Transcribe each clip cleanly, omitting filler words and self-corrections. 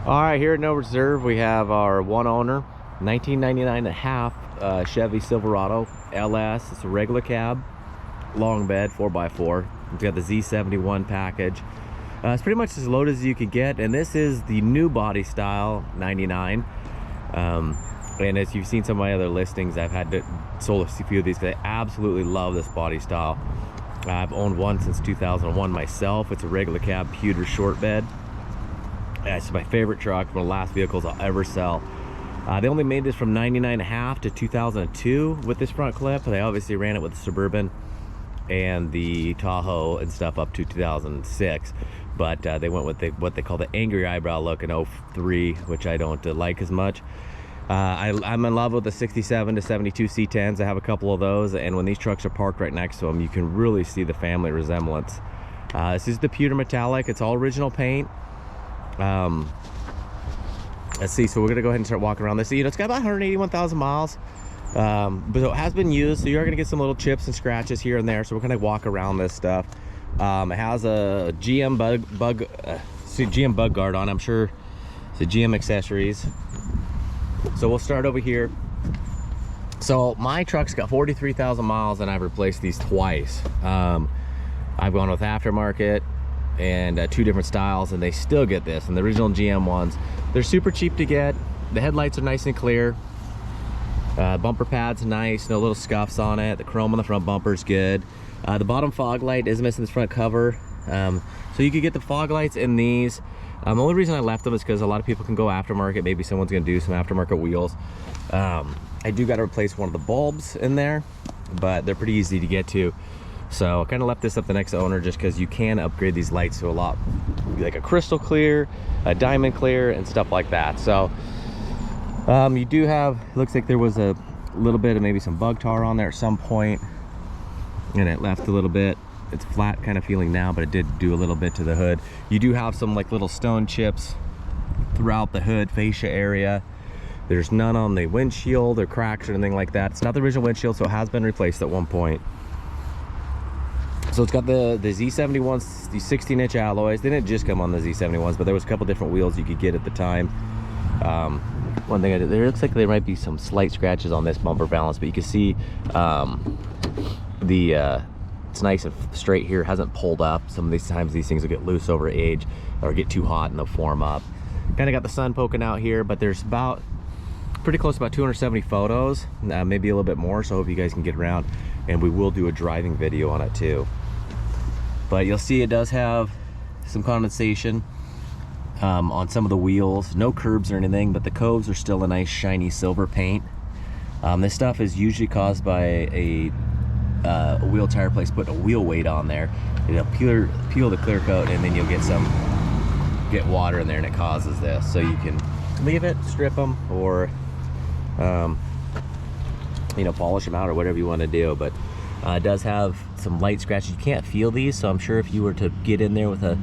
All right, here at No Reserve, we have our one owner, 1999 and a half Chevy Silverado LS. It's a regular cab, long bed, 4x4. It's got the Z-71 package. It's pretty much as loaded as you could get, and this is the new body style 99. And as you've seen some of my other listings, I've had to sold a few of these because I absolutely love this body style. I've owned one since 2001 myself. It's a regular cab, pewter short bed. It's my favorite truck, one of the last vehicles I'll ever sell. They only made this from 99.5 to 2002 with this front clip. They obviously ran it with the Suburban and the Tahoe and stuff up to 2006, but they went with what they call the angry eyebrow look in 03, which I don't like as much. I'm in love with the 67 to 72 C10s. I have a couple of those, and when these trucks are parked right next to them, you can really see the family resemblance. This is the pewter metallic. It's all original paint. Let's see, so we're gonna go ahead and start walking around this. You know, it's got about 181,000 miles, but it has been used, so you're gonna get some little chips and scratches here and there. So we're gonna walk around this stuff. It has a GM GM bug guard on. I'm sure it's a GM accessories. So we'll start over here. So my truck's got 43,000 miles, and I've replaced these twice. I've gone with aftermarket and two different styles, and they still get this. And the original GM ones, they're super cheap to get. The headlights are nice and clear. Bumper pad's nice, no little scuffs on it. The chrome on the front bumper's good. The bottom fog light is missing this front cover. So you could get the fog lights in these. The only reason I left them is because a lot of people can go aftermarket. Maybe someone's gonna do some aftermarket wheels. I do gotta replace one of the bulbs in there, but they're pretty easy to get to. So I kind of left this up the next owner just because you can upgrade these lights to a lot, like a crystal clear, a diamond clear, and stuff like that. So you do have, looks like there was a little bit of maybe some bug tar on there at some point, and it left a little bit. It's flat kind of feeling now, but it did do a little bit to the hood. You do have some like little stone chips throughout the hood fascia area. There's none on the windshield or cracks or anything like that. It's not the original windshield, so it has been replaced at one point. So it's got the Z-71s, the 16-inch alloys. They didn't just come on the Z-71s, but there was a couple different wheels you could get at the time. One thing I did, there looks like there might be some slight scratches on this bumper balance, but you can see it's nice and straight here, hasn't pulled up. Some of these times these things will get loose over age or get too hot and they'll form up. Kind of got the sun poking out here, but there's about pretty close to about 270 photos, maybe a little bit more, so I hope you guys can get around, and we will do a driving video on it too. But you'll see it does have some condensation on some of the wheels. No curbs or anything, but the coves are still a nice shiny silver paint. This stuff is usually caused by a wheel tire place putting a wheel weight on there. It'll peel the clear coat, and then you'll get water in there, and it causes this. So you can leave it, strip them, or you know, polish them out or whatever you want to do. But it does have some light scratches. You can't feel these, so I'm sure if you were to get in there with a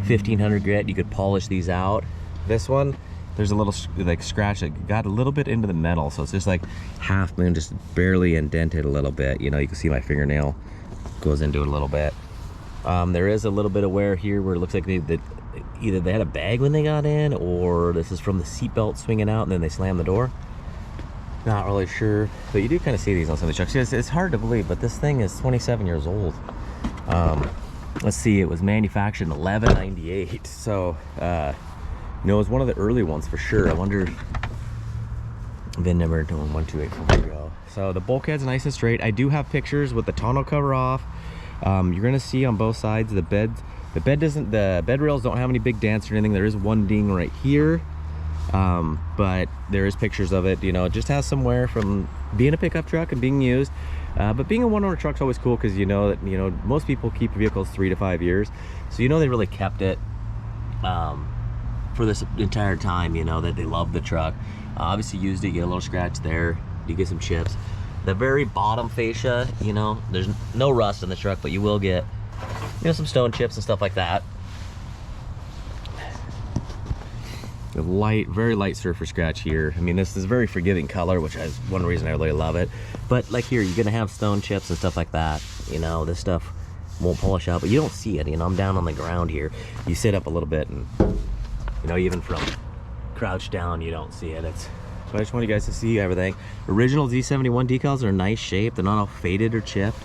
1500 grit, you could polish these out. This one, there's a little like scratch that got a little bit into the metal, so it's just like half moon, just barely indented a little bit. You know, you can see my fingernail goes into it a little bit. There is a little bit of wear here where it looks like either they had a bag when they got in, or this is from the seatbelt swinging out and then they slammed the door. Not really sure, but you do kind of see these on some of the trucks. It's hard to believe, but this thing is 27 years old. Let's see, it was manufactured in 1198, so you know, it was one of the early ones for sure. I wonder, VIN number 1284 ago. So the bulkhead's nice and straight. I do have pictures with the tonneau cover off. You're gonna see on both sides the bed rails don't have any big dents or anything. There is one ding right here, but there is pictures of it. You know, it just has some wear from being a pickup truck and being used. But being a one-owner truck's always cool, because you know that, you know, most people keep vehicles 3 to 5 years, so you know they really kept it for this entire time. You know that they love the truck. Obviously used it, you get a little scratch there, you get some chips. The very bottom fascia, you know, there's no rust in the truck, but you will get, you know, some stone chips and stuff like that. The light, very light surface scratch here. I mean, this is a very forgiving color, which is one reason I really love it. But like here, you're gonna have stone chips and stuff like that. You know, this stuff won't polish out, but you don't see it. You know, I'm down on the ground here. You sit up a little bit, and you know, even from crouch down, you don't see it. So I just want you guys to see everything. Original Z-71 decals are in nice shape. They're not all faded or chipped.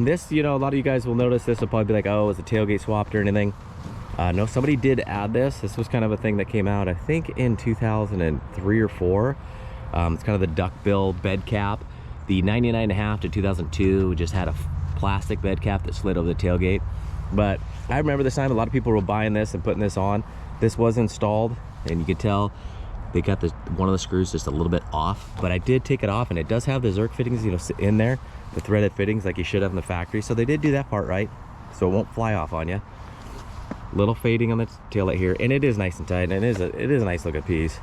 This, you know, a lot of you guys will notice this will probably be like, oh, is the tailgate swapped or anything? No, somebody did add this. This was kind of a thing that came out, I think, in 2003 or 4. It's kind of the duckbill bed cap. The 99.5 to 2002 just had a plastic bed cap that slid over the tailgate. But I remember this time a lot of people were buying this and putting this on. This was installed, and you can tell they got one of the screws just a little bit off. But I did take it off, and it does have the Zerk fittings, you know, in there, the threaded fittings like you should have in the factory. So they did do that part right, so it won't fly off on you. Little fading on the taillight here, and it is nice and tight, and it is a nice looking piece.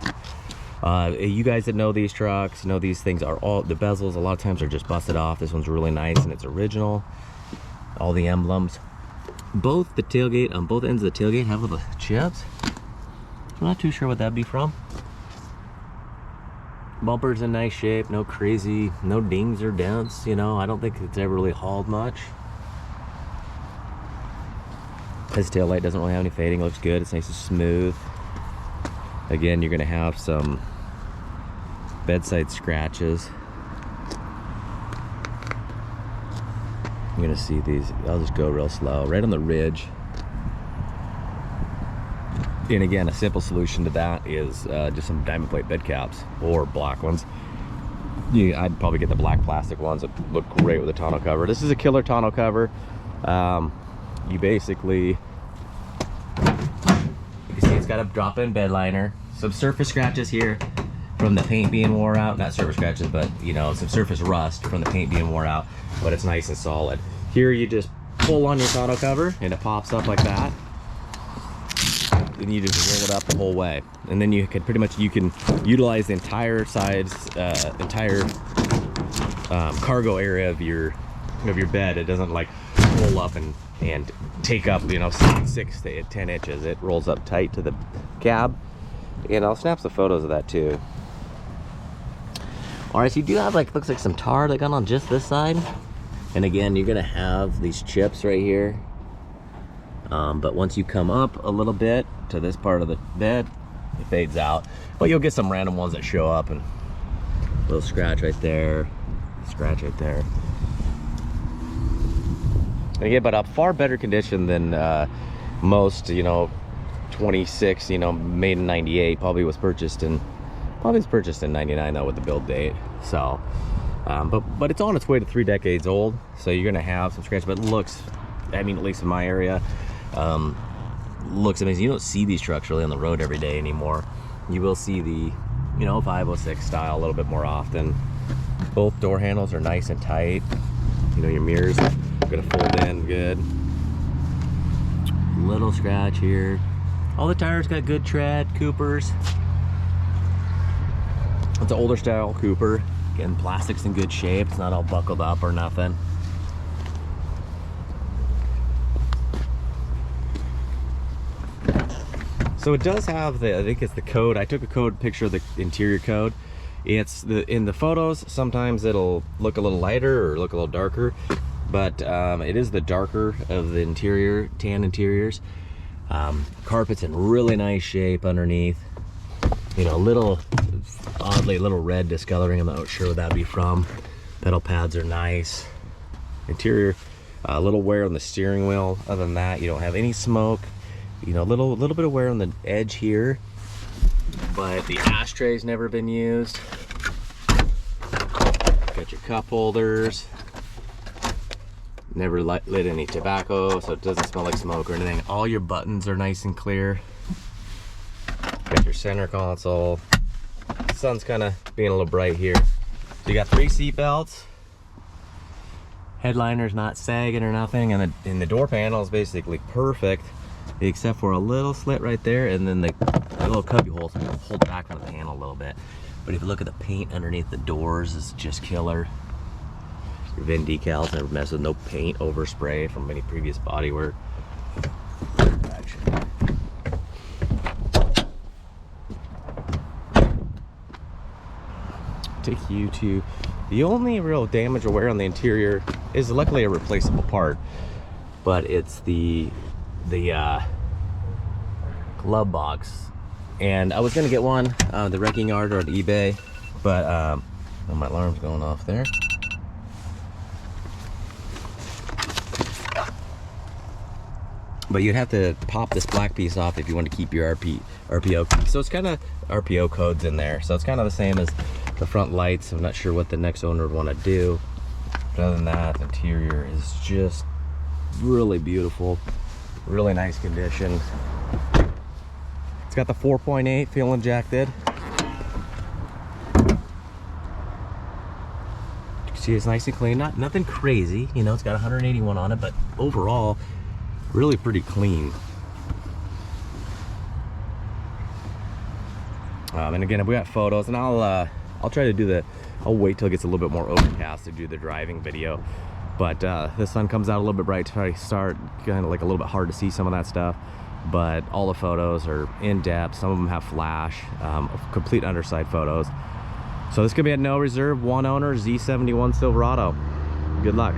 You guys that know these trucks know these things are all, the bezels a lot of times are just busted off. This one's really nice and it's original. All the emblems, both the tailgate, on both ends of the tailgate have little chips. I'm not too sure what that'd be from. Bumper's in nice shape, no crazy, no dings or dents, you know. I don't think it's ever really hauled much. His taillight doesn't really have any fading, looks good, it's nice and smooth. Again, you're gonna have some bedside scratches. I'm gonna see these, I'll just go real slow, right on the ridge. And again, a simple solution to that is just some diamond plate bed caps or black ones. Yeah, I'd probably get the black plastic ones that look great with a tonneau cover. This is a killer tonneau cover. You basically, you can see it's got a drop-in bed liner, some surface scratches here from the paint being wore out. Not surface scratches, but you know, some surface rust from the paint being wore out, but it's nice and solid. Here you just pull on your tonneau cover and it pops up like that. And you just roll it up the whole way. And then you can pretty much, you can utilize the entire sides, cargo area of your bed. It doesn't like roll up and take up, you know, 6 to 10 inches. It rolls up tight to the cab. And I'll snap some photos of that too. All right, so you do have like, looks like some tar that got on just this side. And again, you're gonna have these chips right here. But once you come up a little bit to this part of the bed, it fades out. But you'll get some random ones that show up, and a little scratch right there, scratch right there. And again, but a far better condition than most, you know, 26, you know, made in 98, probably was purchased in 99 though with the build date. So, but it's on its way to 3 decades old. So you're gonna have some scratch, but it looks, I mean, at least in my area, looks amazing. You don't see these trucks really on the road every day anymore. You will see the, you know, 506 style a little bit more often. Both door handles are nice and tight. You know, your mirrors are gonna fold in good. Little scratch here. All the tires got good tread, Coopers. It's an older style Cooper. Again, plastic's in good shape. It's not all buckled up or nothing. So it does have the, I think it's the code. I took a code picture of the interior code. It's in the photos, sometimes it'll look a little lighter or look a little darker, but it is the darker of the interior, tan interiors. Carpet's in really nice shape underneath. You know, little, oddly, little red discoloring. I'm not sure what that'd be from. Pedal pads are nice. Interior, a little wear on the steering wheel. Other than that, you don't have any smoke. You know, a little bit of wear on the edge here, but the ashtray's never been used. Got your cup holders. Never lit any tobacco, so it doesn't smell like smoke or anything. All your buttons are nice and clear. Got your center console. The sun's kind of being a little bright here. So you got 3 seat belts. Headliner's not sagging or nothing, and the door panel is basically perfect, except for a little slit right there, and then the little cubby holes hold back on the panel a little bit. But if you look at the paint underneath the doors, it's just killer. Your VIN decals never mess with, no paint overspray from any previous bodywork. Take you to the only real damage or wear on the interior is luckily a replaceable part, but it's the glove box. And I was gonna get one the wrecking yard or at eBay, but oh, my alarm's going off there. But you'd have to pop this black piece off if you want to keep your RPO key. So it's kind of RPO codes in there. So it's kind of the same as the front lights. I'm not sure what the next owner would want to do. But other than that, the interior is just really beautiful. Really nice condition. It's got the 4.8 fuel injected. You can see it's nice and clean. Nothing crazy. You know, it's got 181 on it, but overall, really pretty clean. And again, we got photos, and I'll try to do I'll wait till it gets a little bit more overcast to do the driving video. But the sun comes out a little bit bright to start, kind of like a little bit hard to see some of that stuff. But all the photos are in depth. Some of them have flash, complete underside photos. So this could be a no reserve, one owner Z-71 Silverado. Good luck.